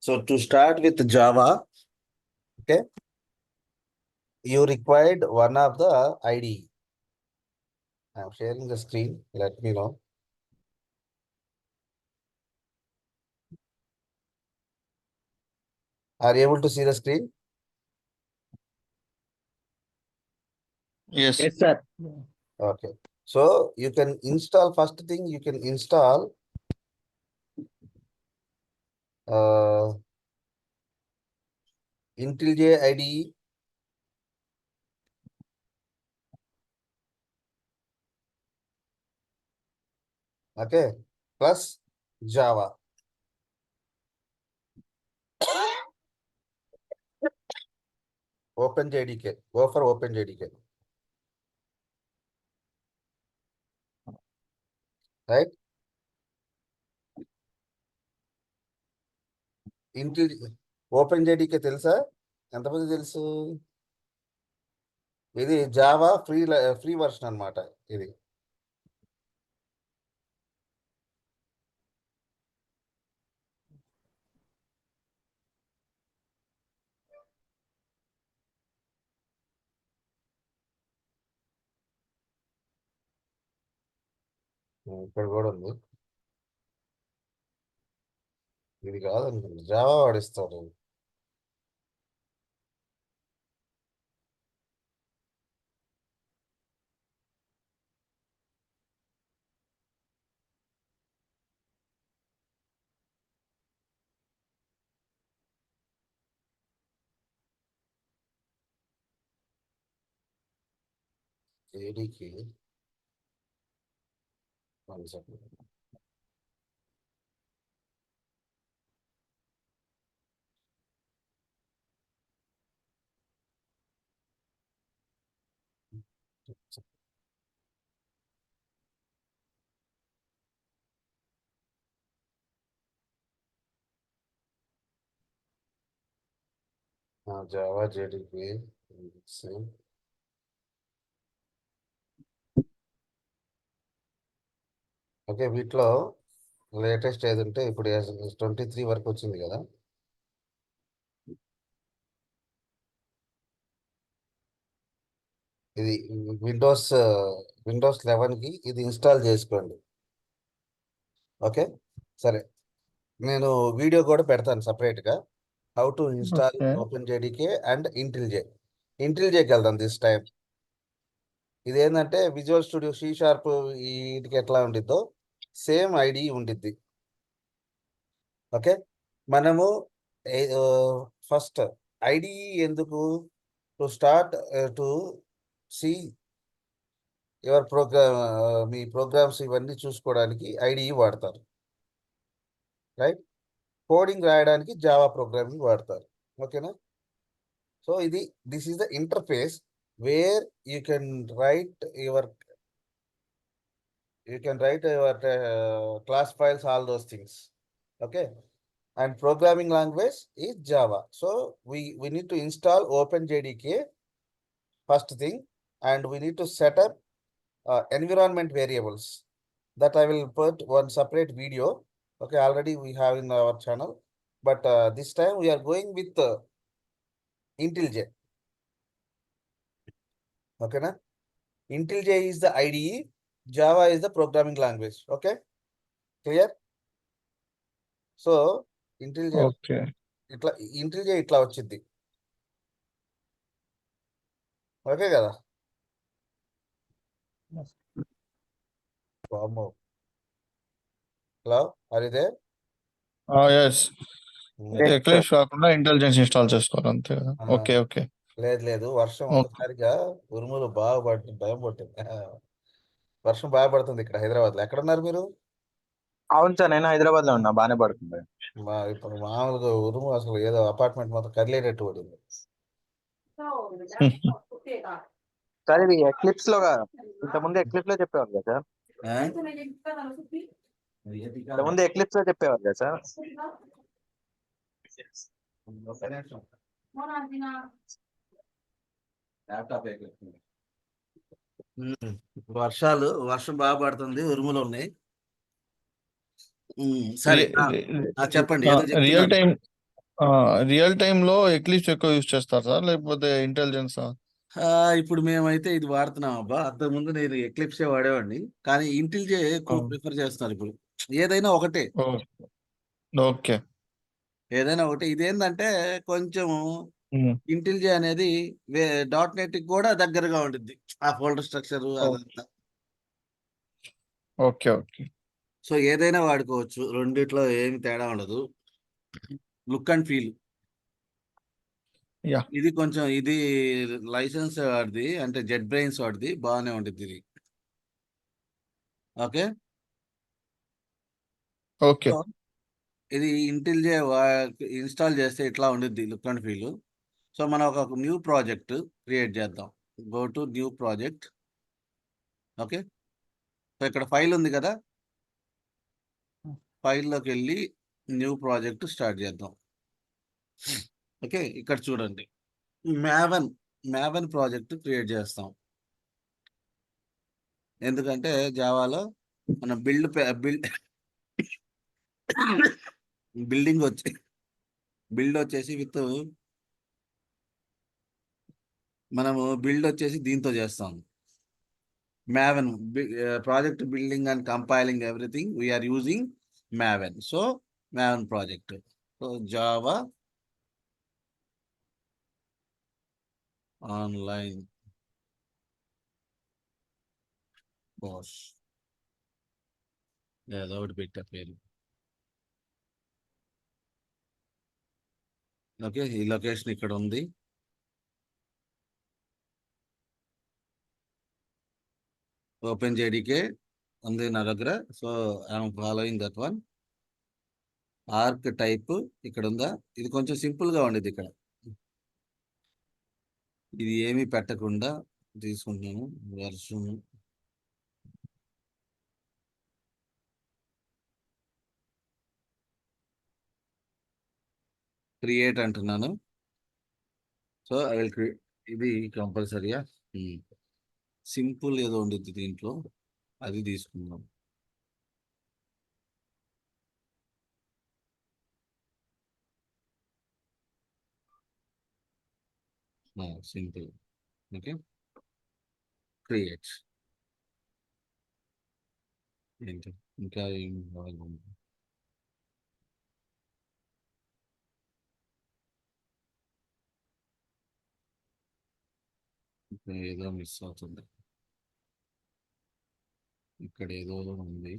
So to start with Java, okay, you required one of the IDE. I'm sharing the screen. Let me know. Are you able to see the screen? Yes. Yes, sir. Okay. So you can install, first thing you can install IntelliJ IDE. Okay. Plus Java. OpenJDK. Go for OpenJDK. Right? OpenJDK తెలుసా? ఎంతమంది తెలుసు? ఇది Java free version అన్నమాట ఇది. ఇక్కడ కూడా ఉంది. ఇది కాదనుకుంటా, జావా వాడిస్తారు. ఏడికి 1 second. Java JDP same. Okay, వీటిలో లేటెస్ట్ ఏది ఉంటే ఇప్పుడు 23 వరకు వచ్చింది కదా. ఇది విండోస్ 11కి ఇది ఇన్స్టాల్ చేసుకోండి. ఓకే, సరే, నేను వీడియో కూడా పెడతాను సపరేట్గా. How to install Okay. OpenJDK and ఇంటిల్జేకి వెళ్దాం దిస్ టైం. ఇదేంటంటే విజువల్ స్టూడియో C# వీటికి ఎట్లా ఉండిద్దో సేమ్ ఐడి ఉండిద్ది. ఓకే, మనము ఫస్ట్ ఐడి ఎందుకు? To start to see your program, మీ ప్రోగ్రామ్స్ ఇవన్నీ చూసుకోవడానికి ఐడిఈ వాడతారు. రైట్? కోడింగ్ రాయడానికి జావా ప్రోగ్రామింగ్ వాడతారు. ఓకేనా? So this is the interface where you can write your class files, all those things. Okay, and programming language is Java. So we need to install OpenJDK first thing, and we need to set up environment variables that I will put one separate video. Okay, already we have in our channel, but this time we are going with IntelliJ. Okay, na? IntelliJ is the IDE, Java is the programming language. Okay, clear? So IntelliJ ఇట్లా వచ్చింది. Okay కదా? Hello, are you there? yes. Eclipse కాకుండా intelligence install చేసుకోవాలి అంతే కదా. Okay. లేదు, వర్షం ఒక్కసారిగా ఉరుములు బాగా పడుతుంది, భయం పట్టింది. వర్షం బాగా పడుతుంది ఇక్కడ హైదరాబాద్ లో. ఎక్కడున్నారు మీరు? అవును సార్, నేను హైదరాబాద్ లో ఉన్నా, బాగానే పడుతుంది. ఇప్పుడు మామూలుగా ఉరుము అసలు ఏదో అపార్ట్మెంట్ మొత్తం కదిలేటట్టు పడింది. సార్ ఇది ఎక్లిప్స్ లో ఇంతకుముందు ఎక్లిప్స్ లో చెప్పేవారు కదా సార్? ఇంతకుముందు ఎక్లిప్స్ లో చెప్పేవారు కదా సార్? వర్షం బాగా పడుతుంది, ఉరుములు ఉన్నాయి. సరే, చెప్పండి. రియల్ టైం రియల్ టైమ్ లో ఎక్లిప్స్ ఎక్కువ యూజ్ చేస్తారు సార్, లేకపోతే ఇంటెలిజెన్స్? ఇప్పుడు మేమైతే ఇది వాడుతున్నాం అబ్బా. అంతకుముందు నేను ఎక్లిప్సే వాడేవాడిని, కానీ ఇంటిల్జే ఎక్కువ ప్రిఫర్ చేస్తున్నారు ఇప్పుడు. ఏదైనా ఒకటే, ఓకే. ఏదైనా ఒకటే. ఇదేంటంటే కొంచెం ఇంటిల్జే అనేది డాట్ నెట్ కూడా దగ్గరగా ఉంటుంది, ఆ ఫోల్డర్ స్ట్రక్చర్ అదంతా. Okay okay. సో ఏదైనా వాడుకోవచ్చు, రెండిట్లో ఏమి తేడా ఉండదు. Look and feel. యా. ఇది కొంచెం ఇది లైసెన్స్ వాడిది, అంటే జెట్ బ్రెయిన్స్ వాడిది బాగానే ఉంటుంది ఇది. ఓకే. ఓకే. సో ఇది ఇంటిల్జే ఇన్స్టాల్ చేస్తే ఇట్లా ఉండిద్ది లుక్ అండ్ ఫీల్. సో మనం ఒక న్యూ ప్రాజెక్ట్ క్రియేట్ చేద్దాం. Go to new project. Okay. So ఇక్కడ ఫైల్ ఉంది కదా, ఫైల్లోకి వెళ్ళి న్యూ ప్రాజెక్ట్ స్టార్ట్ చేద్దాం. ఓకే. ఇక్కడ చూడండి, మ్యావెన్ ప్రాజెక్ట్ క్రియేట్ చేస్తాం. ఎందుకంటే జావాలో మనం బిల్డింగ్ వచ్చేసి మనము బిల్డ్ వచ్చేసి దీంతో చేస్తాం. Maven project building and compiling everything, we are using Maven. So Maven project. So Java online course. Yeah, that would be tough. Okay, ఈ లొకేషన్ ఇక్కడ ఉంది. ఓపెన్ జేడీకే ఉంది నా దగ్గర. So I'm following that one. Arc type ఇక్కడ ఉందా, ఇది కొంచెం సింపుల్ గా ఉండేది. ఇక్కడ ఇది ఏమీ పెట్టకుండా తీసుకుంటున్నాను. వర్షన్ క్రియేట్ అంటున్నాను. So I will create. ఇది కంపల్సరీయా సింపుల్ ఏదో ఉండేది దీంట్లో, అది తీసుకుందాం. సింపుల్. ఓకే. క్రియేట్. ఏంటి ఇంకా ఏం కావాలి? ఏదో మిస్ అవుతుంది, ఇక్కడ ఏదో ఉంది.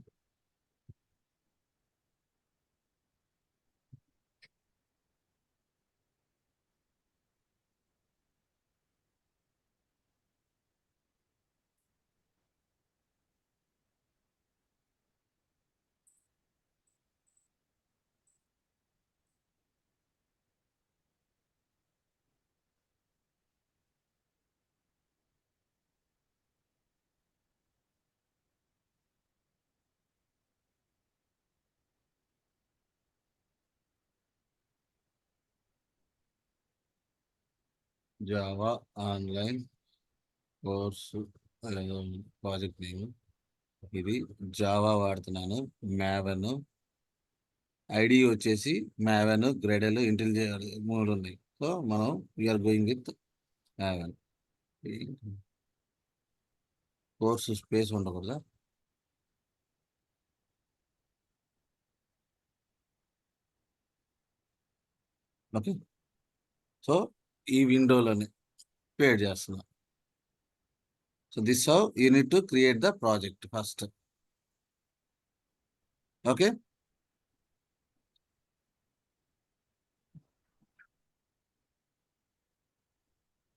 Java online course project name ఇది. జావా వాడుతున్నాను. మ్యావెన్ ఐడి వచ్చేసి మ్యావెన్, గ్రెడెల్, ఇంటెలిజె 3 ఉన్నాయి. సో మనం we're going with Maven. Course space ఉండకూడదా? ఓకే. సో ఈ విండోలోనే క్రియేట్ చేస్తున్నా. So this how you need to create the project first. Okay.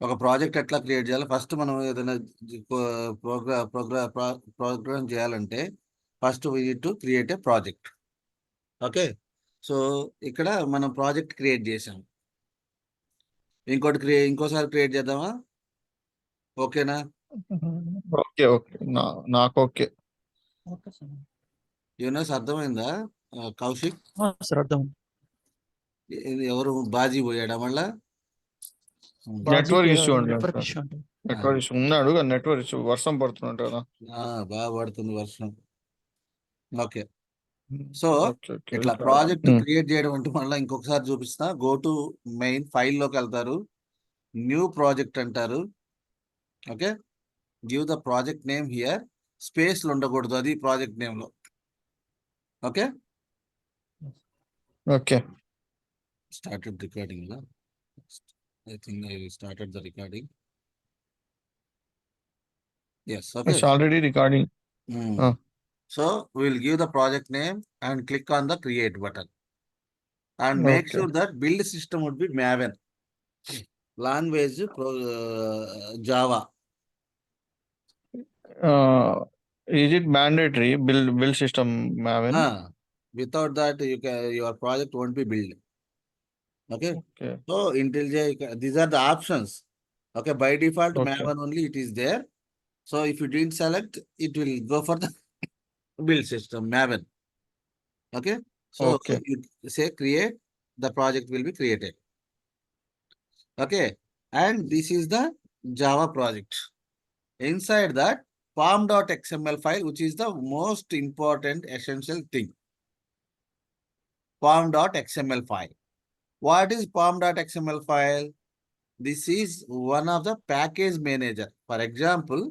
ఒక ప్రాజెక్ట్ ఎట్లా క్రియేట్ చేయాలి? ఫస్ట్ మనం ఏదైనా ప్రోగ్రామ్ చేయాలంటే first we need to create a project. Okay. So ఇక్కడ మనం ప్రాజెక్ట్ క్రియేట్ చేసాం. ఇంకోసారి క్రియేట్ చేద్దామా? ఓకేనా? Okay okay. నాకు ఓకే. యూనస్ అర్థమైందా కౌశిక్? సార్ అర్థం. ఎవరు బాజీ పోయాడా మళ్ళా? నెట్వర్క్ ఇష్యూ నెట్వర్క్ ఇష్యూ అంటే నెట్వర్క్ ఇష్యూ ఉన్నాడు, నెట్వర్క్ ఇష్యూ. వర్షం పడుతున్నట్టు కదా. బాగా పడుతుంది వర్షం. ఓకే. సో ఓకే ఓకే ఇట్లా ప్రాజెక్ట్ క్రియేట్ చేయడం అంటే మళ్ళీ ఇంకొకసారి చూపిస్తా. గో టు మెయిన్ ఫైల్లోకి వెళ్తారు, న్యూ ప్రాజెక్ట్ అంటారు. Okay, give the project name here, స్పేస్లు ఉండకూడదు అది ప్రాజెక్ట్ నేమ్లో. Okay, okay started recording la. I think I started the recording. Yes, okay. It's already recording. So we will give the project name and click on the create button and make Okay. sure that build system would be Maven language Java. Is it mandatory build system Maven? Without that your project won't be built. Okay. Okay. So IntelliJ, these are the options. Okay, by default Okay. Maven only it is there. So if you didn't select, it will go for the build system Maven. Okay, so Okay. you say create, the project will be created. Okay, and this is the Java project. Inside that pom.xml file, which is the most important essential thing. Pom.xml file. What is pom.xml file? This is one of the package manager. For example,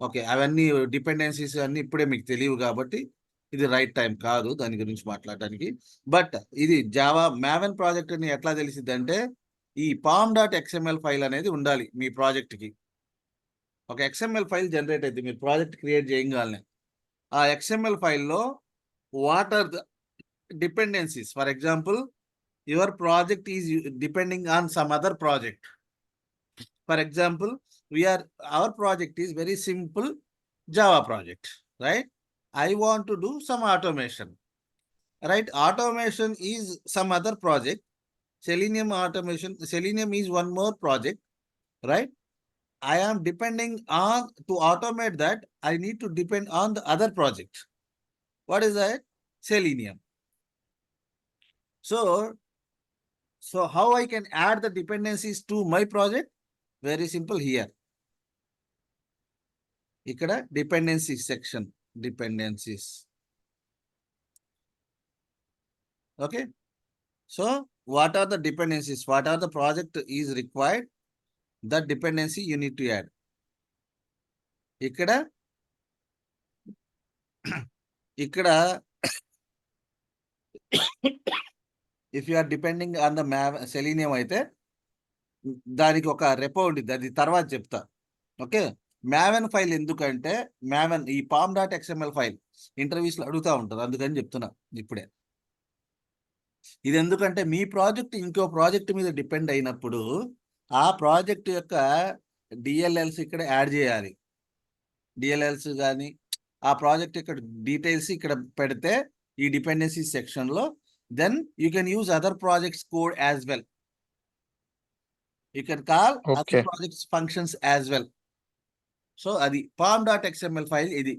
okay, అవన్నీ dependencies అన్ని ఇప్పుడే మీకు తెలియవు కాబట్టి ఇది right time కాదు దాని గురించి మాట్లాడడానికి. బట్ ఇది జావా మ్యావెన్ ప్రాజెక్ట్ అని ఎట్లా తెలిసింది అంటే, ఈ pom.xml ఫైల్ అనేది ఉండాలి మీ ప్రాజెక్ట్కి. ఒక XML ఫైల్ జనరేట్ అయింది మీరు ప్రాజెక్ట్ క్రియేట్ చేయగానే. ఆ XML ఫైల్లో what are the dependencies. For example, your project is depending on some other project. For example, our project is very simple Java project, right? I want to do some automation, right? Automation is some other project. Selenium automation, Selenium is one more project, right? I am depending on, to automate that, I need to depend on the other project. What is that? Selenium. So how I can add the dependencies to my project? Very simple here. ఇక్కడ dependency section, dependencies. Okay, so what are the dependencies, what are the project is required, that dependency you need to add. ఇక్కడ if you are depending on the Selenium అయితే దానికి ఒక repo ఉంటుంది, అది తర్వాత చెప్తా. Okay, Maven file ఎందుకంటే, Maven ఈ pom.xml ఫైల్ ఇంటర్వ్యూస్లో అడుగుతూ ఉంటారు, అందుకని చెప్తున్నా ఇప్పుడే. ఇది ఎందుకంటే మీ ప్రాజెక్ట్ ఇంకో ప్రాజెక్ట్ మీద డిపెండ్ అయినప్పుడు ఆ ప్రాజెక్ట్ యొక్క డిఎల్ఎల్స్ ఇక్కడ యాడ్ చేయాలి. డిఎల్ఎల్స్ కానీ ఆ ప్రాజెక్ట్ యొక్క డీటెయిల్స్ ఇక్కడ పెడితే ఈ డిపెండెన్సీ సెక్షన్లో, then you can use other projects code as well. You can call other projects functions as well. So అది pom.xml ఫైల్. ఇది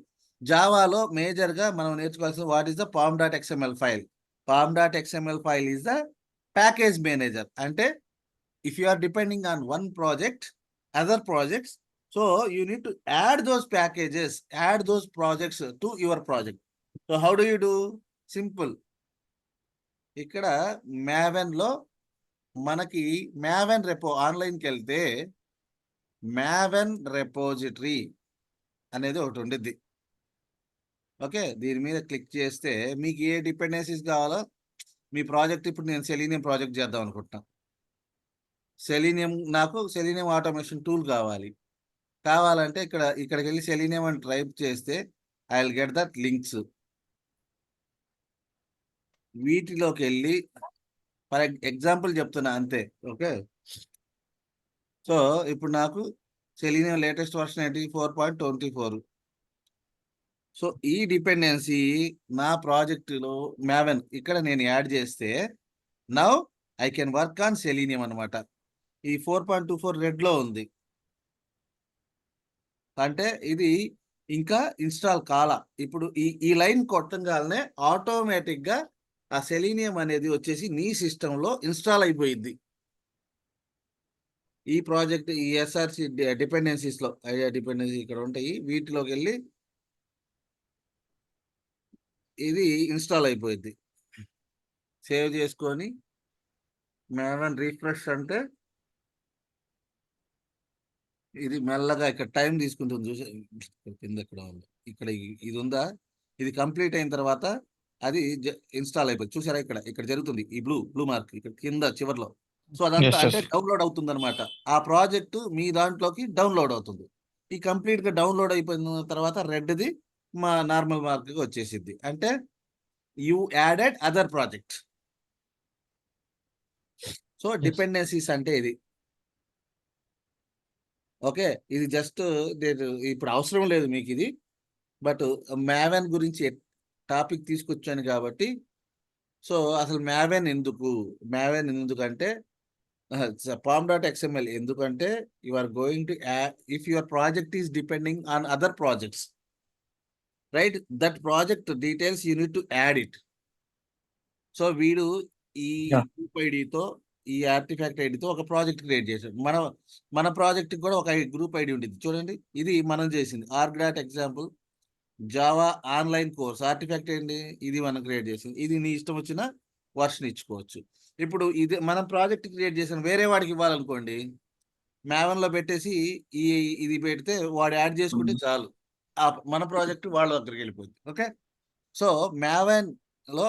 జావాలో మేజర్గా మనం నేర్చుకోవాల్సిన what is the pom.xml file. pom.xml file is the package manager. అంటే if you are depending on one project, other projects, so you need to add those packages, add those projects to your project. So how do you do? Simple. ఇక్కడ Maven లో మనకి Maven repo ఆన్లైన్కి వెళ్తే Maven repository అనేది ఒకటి ఉండిద్ది. Okay, దీని మీద click చేస్తే మీకు ఏ డిపెండెన్సీస్ కావాలో మీ ప్రాజెక్ట్, ఇప్పుడు నేను సెలీనియం ప్రాజెక్ట్ చేద్దాం అనుకుంటున్నాను. నాకు సెలీనియం ఆటోమేషన్ టూల్ కావాలంటే ఇక్కడికి వెళ్ళి సెలీనియం అని టైప్ చేస్తే I will get that links. వీటిలోకి వెళ్ళి ఫర్ ఎగ్జాంపుల్ చెప్తున్నా అంతే. ఓకే, సో ఇప్పుడు నాకు సెలీనియం లేటెస్ట్ వర్షన్ ఏంటి, 4.24. సో ఈ డిపెండెన్సీ నా ప్రాజెక్టులో మ్యావెన్ ఇక్కడ నేను యాడ్ చేస్తే now I can work on selenium అనమాట. ఈ 4.24 రెడ్లో ఉంది అంటే ఇది ఇంకా ఇన్స్టాల్ కాలా. ఇప్పుడు ఈ లైన్ కొట్టగానే ఆటోమేటిక్గా ఆ సెలీనియం అనేది వచ్చేసి నీ సిస్టంలో ఇన్స్టాల్ అయిపోయింది. ఈ ప్రాజెక్ట్ ఈ ఎస్ఆర్సి డిపెండెన్సీస్లో, ఐడియా డిపెండెన్సీ ఇక్కడ ఉంటాయి, వీటిలోకి వెళ్ళి ఇది ఇన్స్టాల్ అయిపోయింది. సేవ్ చేసుకొని మనం రిఫ్రెష్ అంటే ఇది మెల్లగా ఇక్కడ టైం తీసుకుంటుంది చూసా, కింద ఎక్కడ ఉంది, ఇక్కడ ఇది ఉందా, ఇది కంప్లీట్ అయిన తర్వాత అది ఇన్స్టాల్ అయిపోయింది. చూసారా ఇక్కడ ఇక్కడ జరుగుతుంది ఈ బ్లూ మార్క్ ఇక్కడ కింద చివర్లో. సో అదంతా Yes, అంటే yes. డౌన్లోడ్ అవుతుంది అనమాట. ఆ ప్రాజెక్టు మీ దాంట్లోకి డౌన్లోడ్ అవుతుంది. ఈ కంప్లీట్ గా డౌన్లోడ్ అయిపోయిన తర్వాత రెడ్ది మా నార్మల్ మార్క్ వచ్చేసిద్ది. అంటే you added other project. So dependencies అంటే ఇది. ఓకే, ఇది జస్ట్ నేను ఇప్పుడు అవసరం లేదు మీకు ఇది, బట్ మ్యావెన్ గురించి టాపిక్ తీసుకొచ్చాను కాబట్టి. సో అసలు మ్యావెన్ ఎందుకంటే pom.xml ఎందుకంటే you are going to if your project is depending on other projects, right, that project details you need to add it. So వీడు ఈ Yeah. గ్రూప్ ఐడితో ఈ ఆర్టిఫాక్ట్ ఐడితో ఒక ప్రాజెక్ట్ క్రియేట్ చేశాడు. మన ప్రాజెక్ట్ కూడా ఒక గ్రూప్ ఐడి ఉండేది. చూడండి, ఇది మనం చేసింది ఆర్గ్రాట్ example Java online course. Artifact ఏంటి, ఇది మనం క్రియేట్ చేసింది. ఇది నీ ఇష్టం వచ్చిన వర్షన్ ఇచ్చుకోవచ్చు. ఇప్పుడు ఇది మనం ప్రాజెక్ట్ క్రియేట్ చేసిన వేరే వాడికి ఇవ్వాలనుకోండి, మ్యావెన్లో పెట్టేసి ఇది పెడితే వాడు యాడ్ చేసుకుంటే చాలు, మన ప్రాజెక్ట్ వాళ్ళ దగ్గరికి వెళ్ళిపోతుంది. ఓకే, సో మ్యావెన్ లో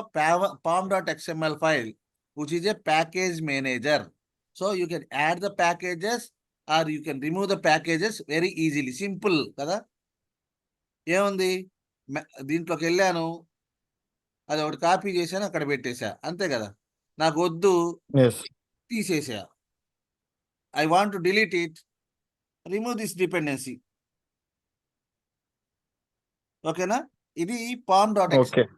pom.xml file which is a package manager. So you can add the packages or you can remove the packages very easily. Simple కదా. ఏముంది, దీంట్లోకి వెళ్ళాను, అది ఒకటి కాపీ చేశాను, అక్కడ పెట్టేశా, అంతే కదా. నాకు వద్దు, Yes. తీసేసా. I want to delete it, remove this dependency. ఓకేనా, ఇది pom.xml. Okay.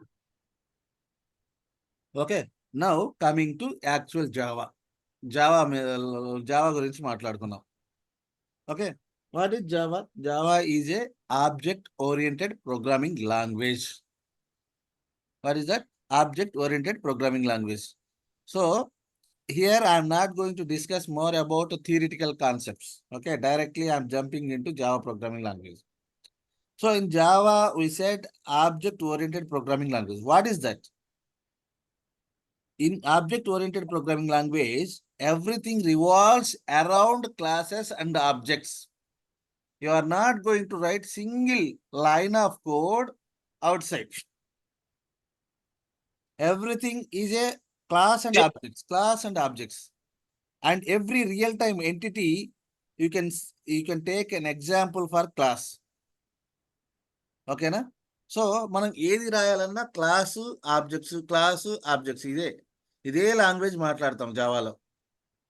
Okay, now coming to actual Java గురించి మాట్లాడుకుందాం. Okay, what is Java? Java is a object oriented programming language. What is that? Object oriented programming language. So here I am not going to discuss more about theoretical concepts. Okay, directly I am jumping into Java programming language. So in Java we said object oriented programming language. What is that? In object oriented programming language, everything revolves around classes and objects. You are not going to write single line of code outside. Everything is a class and objects, and every real-time entity you can take an example for class. ఓకేనా, సో మనం ఏది రాయాలన్నా class objects ఇదే language మాట్లాడతాం జావాలో.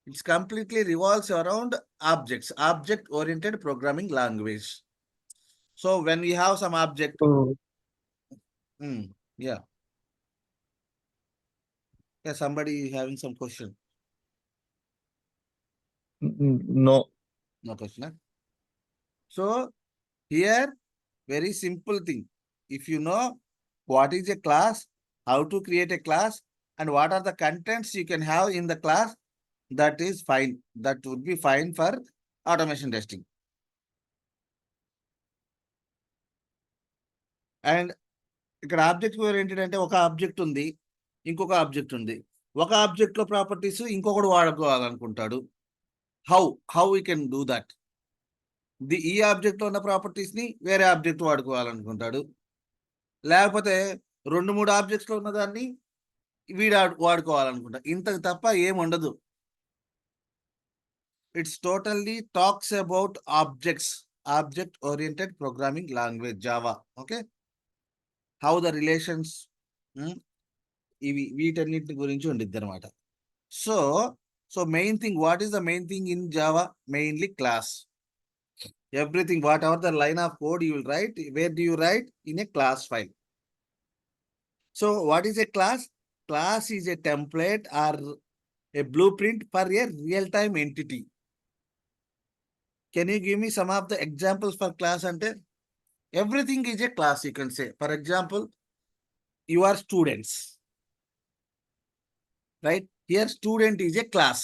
It's completely revolves around objects, object oriented programming language. So when we have some object, yeah, somebody having some question. No. No question. So here, very simple thing. If you know what is a class, how to create a class, and what are the contents you can have in the class, that is fine. That would be fine for automation testing. And ఇక్కడ object oriented అంటే ఒక object ఉంది, ఇంకొక object ఉంది. ఒక object లో properties ఇంకొకటి వాడుకోవాలనుకుంటాడు. How we can do that? ఈ ఆబ్జెక్ట్ లో ఉన్న ప్రాపర్టీస్ ని వేరే ఆబ్జెక్ట్ వాడుకోవాలనుకుంటాడు, లేకపోతే 2-3 ఆబ్జెక్ట్స్ లో ఉన్న దాన్ని వీడు వాడుకోవాలనుకుంటా. ఇంతకు తప్ప ఏముండదు. It's totally talks about objects, object oriented programming language Java. Okay, how the relations, వీటన్నిటి గురించి ఉండిద్ది అనమాట. So main thing, what is the main thing in Java? Mainly class. Everything, whatever the line of code you will write, where do you write? In a class file. So what is a class? Class is a template or a blueprint for a real-time entity. Can you give me some of the examples for class? Ante everything is a class, you can say. For example, you are students, right? Here student is a class.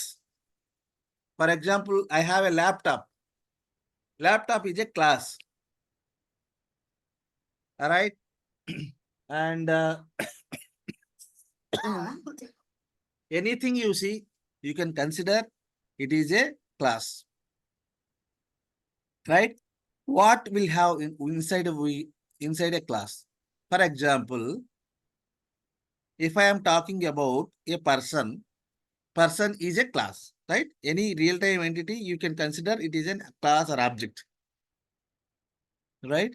For example, I have a laptop. Laptop is a class. All right. and anything you see, you can consider it is a class, right? What will have inside a class? For example, if I am talking about a person is a class, right? Any real-time entity, you can consider it is a class or object, right?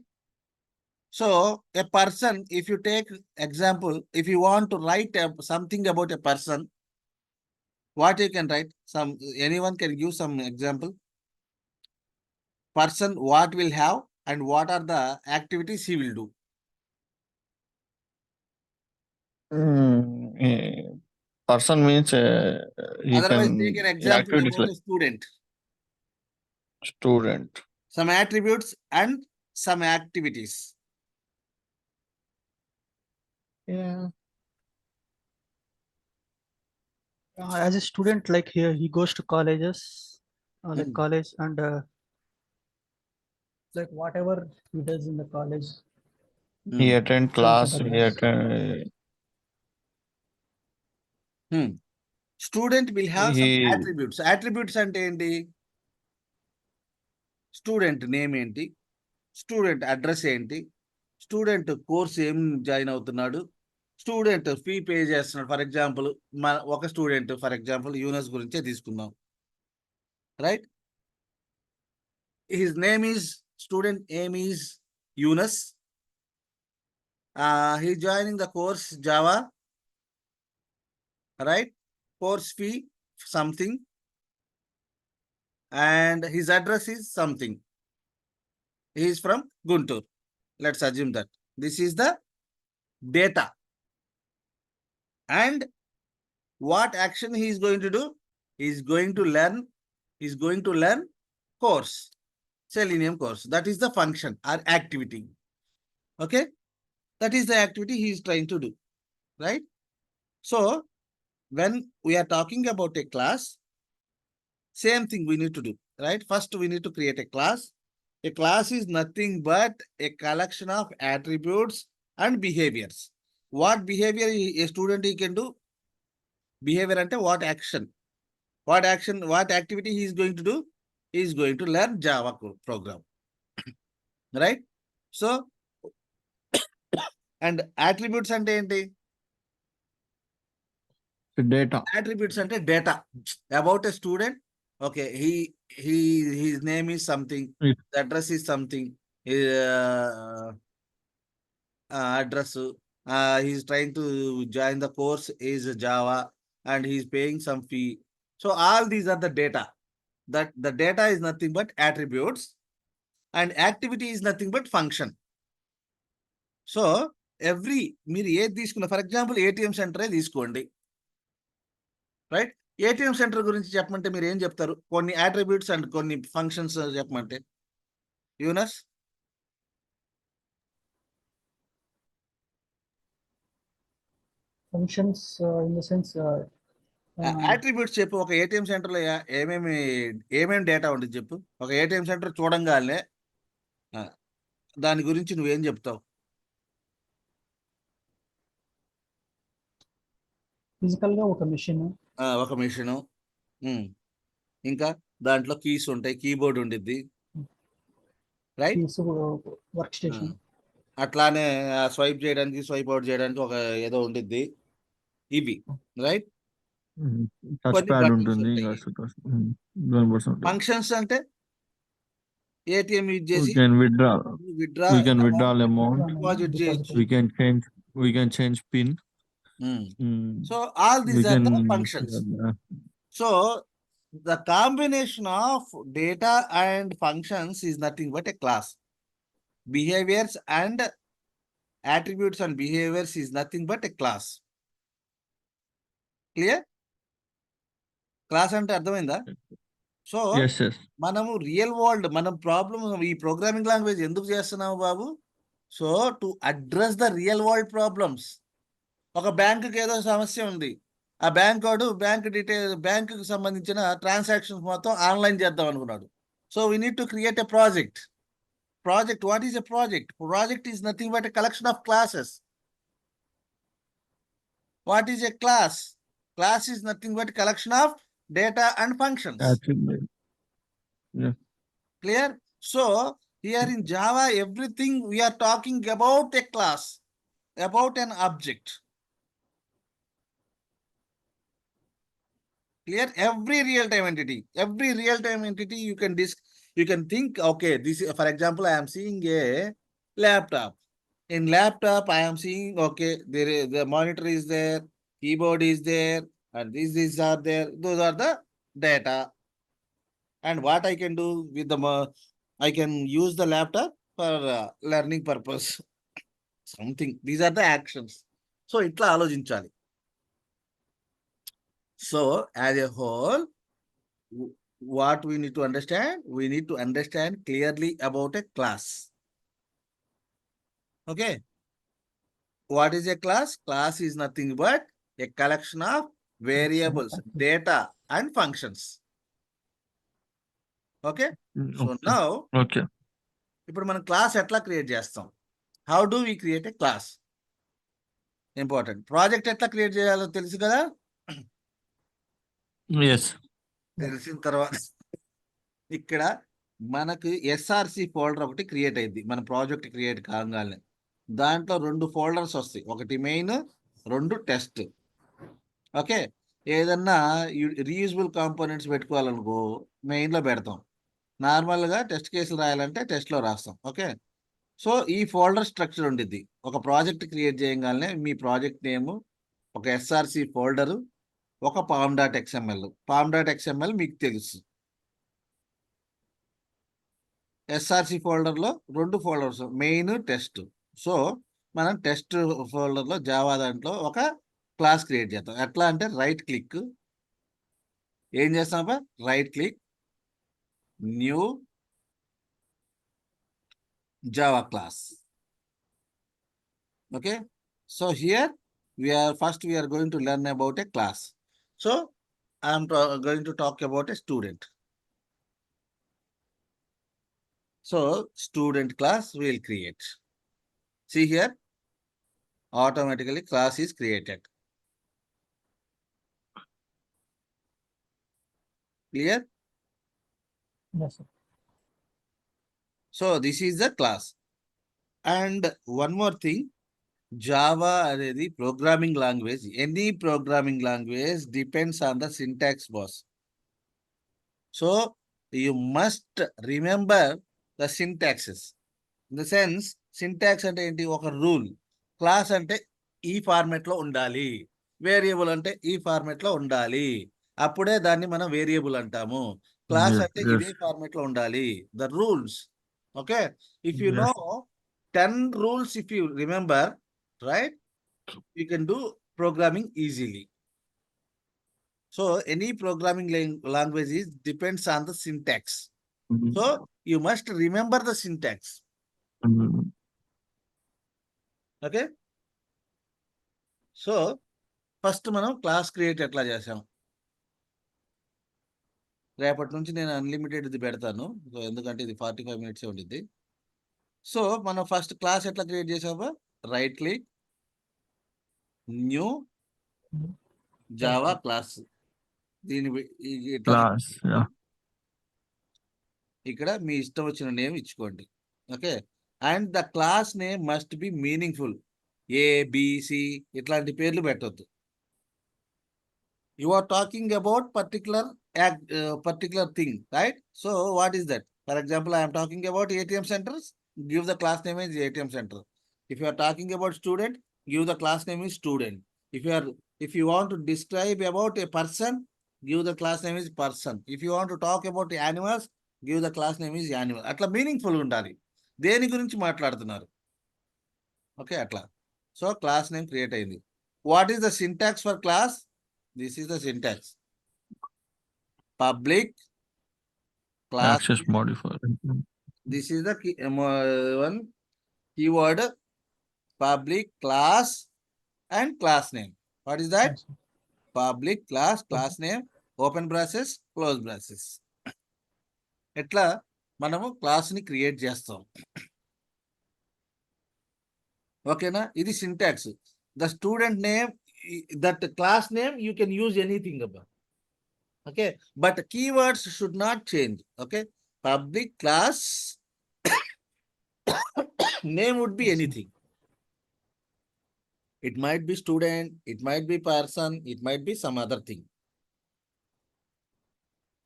So a person, if you take example, if you want to write something about a person, what you can write? Anyone can give some example. Person, what will have and what are the activities he will do? Person means he Otherwise, can take an example activities about like a student. student. Some attributes and some activities. Yeah. As a student, like here, he goes to colleges, like Hmm. college, and like whatever he does in the college. He Hmm. attend class. He attend. Student will have some He attributes. Attributes అంటే ఏంటి? Student name ఏంటి? Student address ఏంటి? Student course ఏం join అవుతున్నాడు? Student fee pay చేస్తున్నాడు. For example ఒక student for example Yunus గురించే తీసుకుందాం, right? His name is student name is Yunus. He joining the course Java, right? Course fee something, and his address is something. He is from Guntur. Let's assume that this is the data. And what action he is going to do? He is going to learn course, Selenium course. That is the function or activity. Okay, that is the activity he is trying to do, right? So when we are talking about a class, same thing we need to do, right? First, we need to create a class. A class is nothing but a collection of attributes and behaviors. What behavior a student he can do? Behavior ante what action? What activity he is going to do? He is going to learn Java program, right? So, and attributes ante enti? data. Attributes ante data about a student. Okay, his name is something, It- the address is something, address, he's trying to join the course is Java, and he's paying some fee. So all these are the data. That the data is nothing but attributes, and activity is nothing but function. So మీరు ఏది తీసుకున్న, for example ATM సెంటరే తీసుకోండి, right? ATM centre గురించి చెప్పమంటే మీరు ఏం చెప్తారు? కొన్ని అట్రిబ్యూట్స్ అండ్ కొన్ని ఫంక్షన్స్ చెప్పమంటే, Yunus? Functions in the sense. Attributes చెప్పు. ఒక ఏటీఎం సెంటర్లో ఏమేమి డేటా ఉంటుంది చెప్పు. ఒక ఏటీఎం సెంటర్ చూడంగానే దాని గురించి నువ్వేం చెప్తావు? ఫిజికల్ గా ఒక మెషిన్, ఒక మిషను, ఇంకా దాంట్లో కీస్ ఉంటాయి, కీబోర్డ్ ఉండిద్ది, రైట్? వర్క్ స్టేషన్, అట్లానే స్వైప్ చేయడానికి స్వైప్ అవుట్ చేయడానికి ఒక ఏదో ఉండిద్ది, ఇవి, రైట్? టచ్ కొన్ని ప్యాడ్ buttons ఉంటుంది. ఉంటాయి. ఫంక్షన్స్ అంటే ఏటీఎం యూజ్ We చేసి can withdraw. Withdraw, We can withdraw amount. Deposit చేయొచ్చు. We can change pin. So all We these are the can. Functions. So the combination of data and functions is nothing but a class. Behaviors and attributes and behaviors is nothing but a class. Clear? Class అంటే అర్థమైందా? So Yes, yes. మనము real world, మనం problem ఈ programming language ఎందుకు చేస్తున్నాము బాబు? So to address the real world problems. ఒక బ్యాంకుకి ఏదో సమస్య ఉంది, ఆ బ్యాంక్ వాడు బ్యాంకుకి సంబంధించిన ట్రాన్సాక్షన్స్ మొత్తం ఆన్లైన్ చేద్దాం అనుకున్నాడు. So we need to create a project. What is a project? Project is nothing but a collection of classes. What is a class? Class is nothing but collection of data and functions. Attribute. Clear? So here in Java, everything we are talking about a class, about an object. Clear? Every real-time entity you can think, okay, this is, for example, I am seeing a laptop. In laptop, I am seeing, okay, there is the monitor is there, keyboard is there, and these are there. Those are the data. And what I can do with I can use the laptop for learning purpose. Something. These are the actions. So itla ఆలోచించాలి. So as a whole, what we need to understand? We need to understand clearly about a class. Okay. What is a class? Class is nothing but a collection of variables, data, and functions. Okay. So now, Okay. ఇప్పుడు మనం class ఎట్లా create చేస్తాం? How do we create a class? Important. Project ఎట్లా create చేయాలో తెలుసు కదా? Yes. తెలిసిన తర్వాత ఇక్కడ మనకు ఎస్ఆర్సి ఫోల్డర్ ఒకటి క్రియేట్ అయింది మన ప్రాజెక్ట్ క్రియేట్ కాగానే. దాంట్లో 2 ఫోల్డర్స్ వస్తాయి. ఒకటి మెయిన్, 2 టెస్ట్. ఓకే. ఏదన్నా రీయూజబుల్ కాంపోనెంట్స్ పెట్టుకోవాలనుకో మెయిన్లో పెడతాం. నార్మల్గా టెస్ట్ కేసులు రాయాలంటే టెస్ట్లో రాస్తాం. ఓకే. సో ఈ ఫోల్డర్ స్ట్రక్చర్ ఉండిద్ది. ఒక ప్రాజెక్ట్ క్రియేట్ చేయగానే మీ ప్రాజెక్ట్ నేము, ఒక ఎస్ఆర్సి ఫోల్డరు, ఒక pom.xml. pom.xml మీకు తెలుసు. ఎస్ఆర్సి ఫోల్డర్లో 2 ఫోల్డర్స్, మెయిన్, టెస్ట్. సో మనం టెస్ట్ ఫోల్డర్లో జావా దాంట్లో ఒక క్లాస్ క్రియేట్ చేస్తాం. ఎట్లా అంటే రైట్ క్లిక్, ఏం చేస్తామా, right click, new Java class. Okay. So here we are going to learn about a class. So I am going to talk about a student. So student class we will create. See here, automatically class is created. Clear? Yes, sir. So this is the class. And one more thing, Java అనేది programming language. Any programming language depends on the syntax, boss. So you must remember the syntaxes. In the sense, syntax అంటే ఏంటి? ఒక rule. Class అంటే ఈ format లో ఉండాలి, variable అంటే ఈ ఫార్మెట్ లో ఉండాలి, అప్పుడే దాన్ని మనం వేరియబుల్ అంటాము. క్లాస్ అంటే ఇదే ఫార్మెట్ లో ఉండాలి. The rules. Okay. If you know 10 rules, if you remember, right, you can do programming easily. So any programming language depends on the syntax. So you must remember the syntax. Okay. So first మనం class create ఎట్లా చేసాం? రేపటి నుంచి నేను unlimited ఇది పెడతాను. So ఎందుకంటే ఇది 45 minutes ఉండిద్ది. సో మనం ఫస్ట్ క్లాస్ ఎట్లా క్రియేట్ చేసామా, right click, new Java class. దీని ఇక్కడ మీ ఇష్టం వచ్చిన నేమ్ ఇచ్చుకోండి. Okay. And the class name must be meaningful. ABC ఇట్లాంటి పేర్లు పెట్టొద్దు. You are talking about particular thing, right? So what is that? For example, I am talking about ATM centers. Give the class name as ATM center. If you are talking about student, give the class name is student. If you want to describe about a person, give the class name is person. If you want to talk about the animals, give the class name is animal. అట్లా meaningful ఉండాలి. దేని గురించి మాట్లాడుతున్నారు? Okay. అట్లా. So class name create అయింది. What is the syntax for class? This is the syntax. Public class. Access modifier. This is the one keyword. Public class and class name. What is that? Yes, sir. Public class, class name, open braces, close braces. ఎట్లా మనము class ని create చేస్తాం. ఓకేనా? ఇది syntax. The student name that class name you can use anything about. Okay, but keywords should not change. Okay, public class name would be Yes, sir. anything. It might be student, it might be person, it might be some other thing.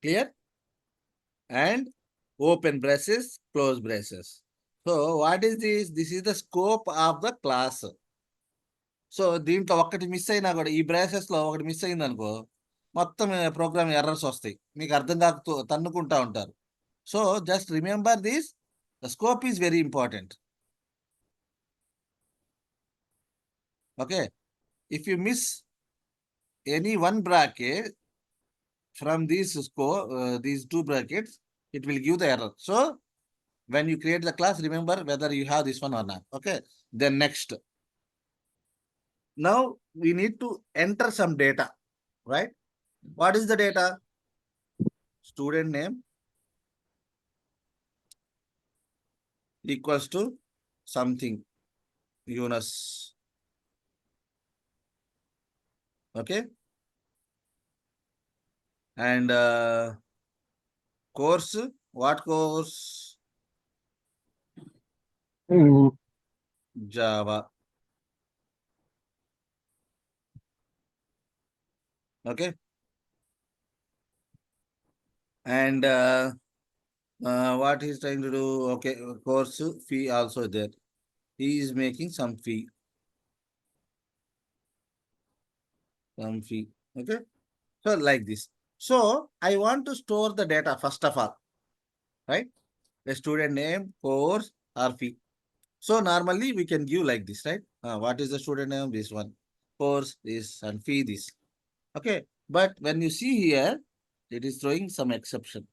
Clear? And open braces, close braces. So what is this? This is the scope of the class. So దీంట్లో ఒక్కటి miss అయినా కూడా ఈ braces లో ఒకటి miss అయింది అనుకో, మొత్తం ప్రోగ్రామ్ ఎర్రర్స్ వస్తాయి, మీకు అర్థం కాక తన్నుకుంటా ఉంటారు. So just remember this, the scope is very important. Okay, if you miss any one bracket from these these two brackets, it will give the error. So when you create the class, remember whether you have this one or not. Okay, then next, now we need to enter some data, right? What is the data? Student name equals to something, Yunus. Okay, and course, what course? Java. Okay, and what he's trying to do? Okay, course fee also there. He is making some fee. Some fee. Okay, so like this. So I want to store the data first of all, right? The student name, course, or fee. So normally we can give like this, right? What is the student name? This one. Course this and fee this. Okay, but when you see here, it is throwing some exception.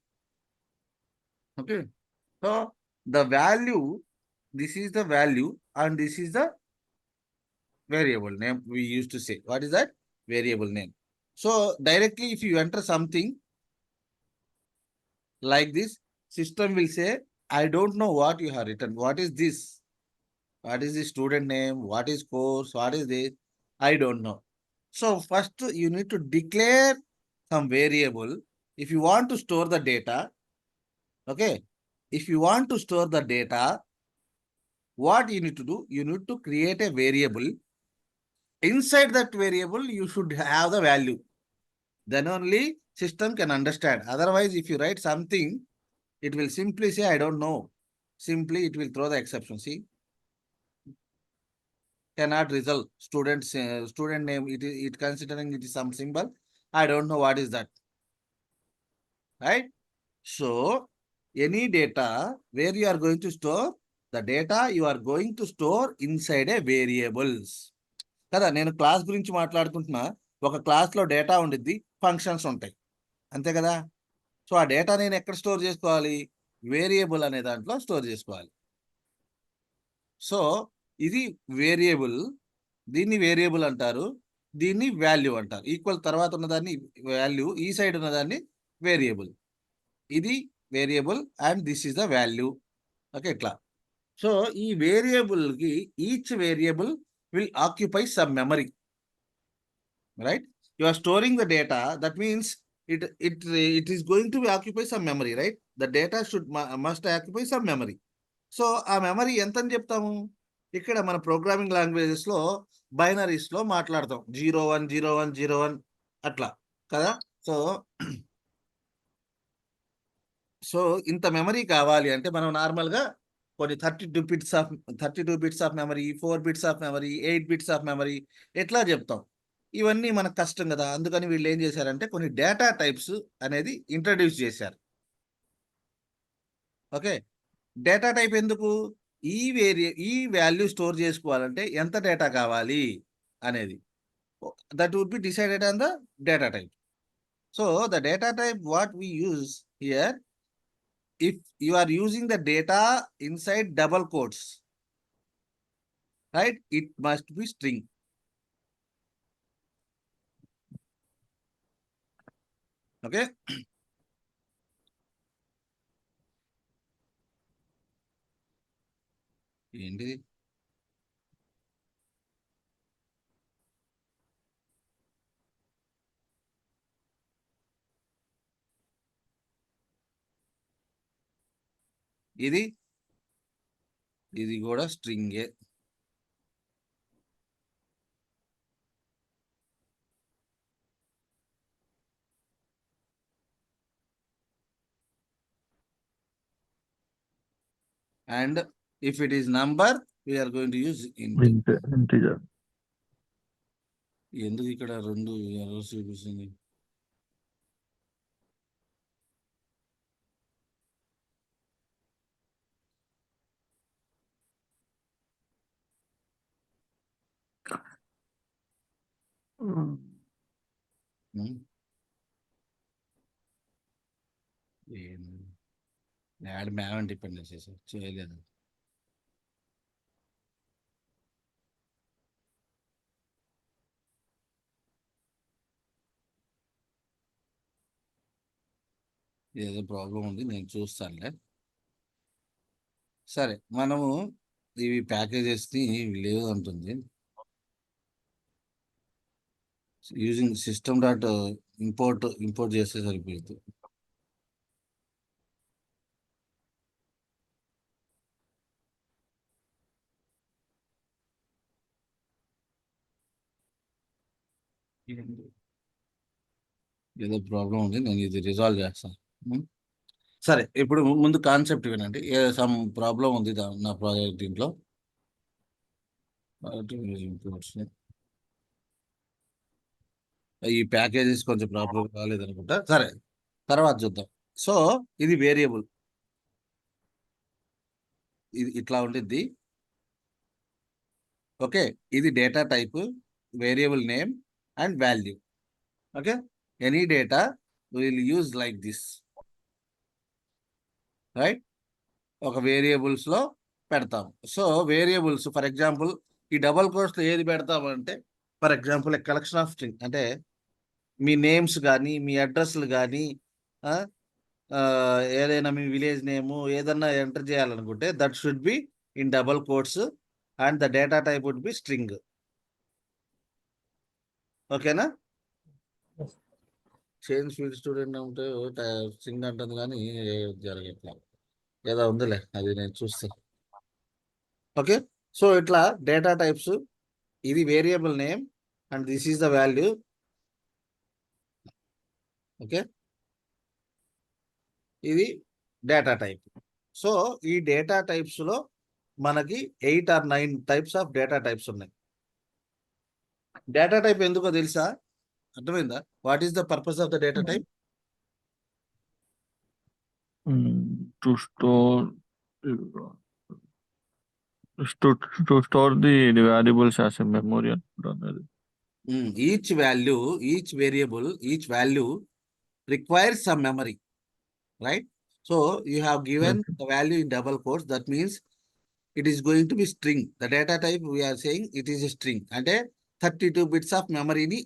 Okay, so the value, this is the value and this is the variable name we used to say. What is that? Variable name. So directly if you enter something like this, system will say, I don't know what you have written. What is this? What is the student name? What is course? What is this? I don't know. So first you need to declare some variable if you want to store the data. Okay, if you want to store the data, what you need to do? You need to create a variable. Inside that variable, you should have the value. Then only system can understand. Otherwise, if you write something, it will simply say, I don't know. Simply, it will throw the exception. See, cannot result students student name. It considering it is some symbol. I don't know what is that. Right? So any data where you are going to store the data, you are going to store inside a variables. కదా నేను class గురించి మాట్లాడుకుంటున్నా, ఒక class లో data ఉండిద్ది, functions ఉంటాయి, అంతే కదా. So ఆ డేటా నేను ఎక్కడ స్టోర్ చేసుకోవాలి? వేరియబుల్ అనే దాంట్లో స్టోర్ చేసుకోవాలి. సో ఇది వేరియబుల్, దీన్ని వేరియబుల్ అంటారు, దీన్ని వాల్యూ అంటారు. ఈక్వల్ తర్వాత ఉన్నదాన్ని వాల్యూ, ఈ సైడ్ ఉన్నదాన్ని వేరియబుల్. ఇది variable and this is the value. Okay, ఇట్లా. సో ఈ వేరియబుల్ కి each variable will occupy some memory, right? You are storing the data, that means it is going to occupy some memory, right? The data must occupy some memory. So ఆ memory ఎంత అని చెప్తాము? ఇక్కడ మన programming languages లో binaries లో మాట్లాడతాం, 010101 అట్లా కదా. సో ఇంత మెమరీ కావాలి అంటే మనం నార్మల్ గా కొన్ని 32 bits of memory, 4 bits of memory, 8 bits of memory ఎట్లా చెప్తాం. ఇవన్నీ మనకు కష్టం కదా. అందుకని వీళ్ళు ఏం చేశారంటే కొన్ని డేటా టైప్స్ అనేది ఇంట్రడ్యూస్ చేశారు. ఓకే, డేటా టైప్ ఎందుకు? ఈ వాల్యూ స్టోర్ చేసుకోవాలంటే ఎంత డేటా కావాలి అనేది, that would be decided on the data type. So the data type what we use here, if you are using the data inside double quotes, right, it must be string. Okay, ఏంటిది? ఇది కూడా స్ట్రింగే. And if it is number, we are going to use int. Integer. ఎందుకు ఇక్కడ 2 errors చూపిస్తుంది? Add man dependencies చేయలేదు. ఏదో problem ఉంది, నేను చూస్తానులే. సరే, మనము ఇవి ప్యాకేజెస్ని లేదు అంటుంది. యూజింగ్ సిస్టమ్ డాట్ ఇంపోర్ట్ చేస్తే సరిపోతుంది. ఏదో ప్రాబ్లం ఉంది, నేను ఇది రిజాల్వ్ చేస్తాను. సరే, ఇప్పుడు ముందు కాన్సెప్ట్ వినండి. సమ్ ప్రాబ్లం ఉంది నా ప్రాజెక్ట్ దీంట్లో. ఈ ప్యాకేజెస్ కొంచెం ప్రాబ్లం కాలేదనుకుంటా. సరే, తర్వాత చూద్దాం. సో ఇది వేరియబుల్, ఇది ఇట్లా ఉండిద్ది. ఓకే, ఇది data type, variable name and value. Okay, any data will use like this, right? ఒక వేరియబుల్స్ లో పెడతాం. సో వేరియబుల్స్, ఫర్ ఎగ్జాంపుల్ ఈ డబల్ కోట్స్ లో ఏది పెడతామంటే, for example a collection of string, అంటే మీ నేమ్స్ కానీ మీ అడ్రస్లు కానీ ఏదైనా మీ విలేజ్ నేము ఏదన్నా ఎంటర్ చేయాలనుకుంటే that should be in double quotes and the data type would be string. ఓకేనా? చేంజ్ ఫీల్డ్ స్టూడెంట్ అంటే స్ట్రింగ్ అంటుంది కానీ జరగట్లా, ఏదో ఉందిలే, అది నేను చూస్తాను. ఓకే, సో ఇట్లా డేటా టైప్స్, ఇది variable name and this is the value. Okay, ఇది డేటా టైప్. సో ఈ డేటా టైప్స్ లో మనకి 8 or 9 types of data types ఉన్నాయి. డేటా టైప్ ఎందుకో తెలుసా? అర్థమైందా? What is the purpose of the data type? To store the variables as a memory. Each value, each variable, each value requires some memory, right? So you have given the value in double quotes, that means it is going to be string. The data type we are saying it is a string, అంటే 32 bits of memory ని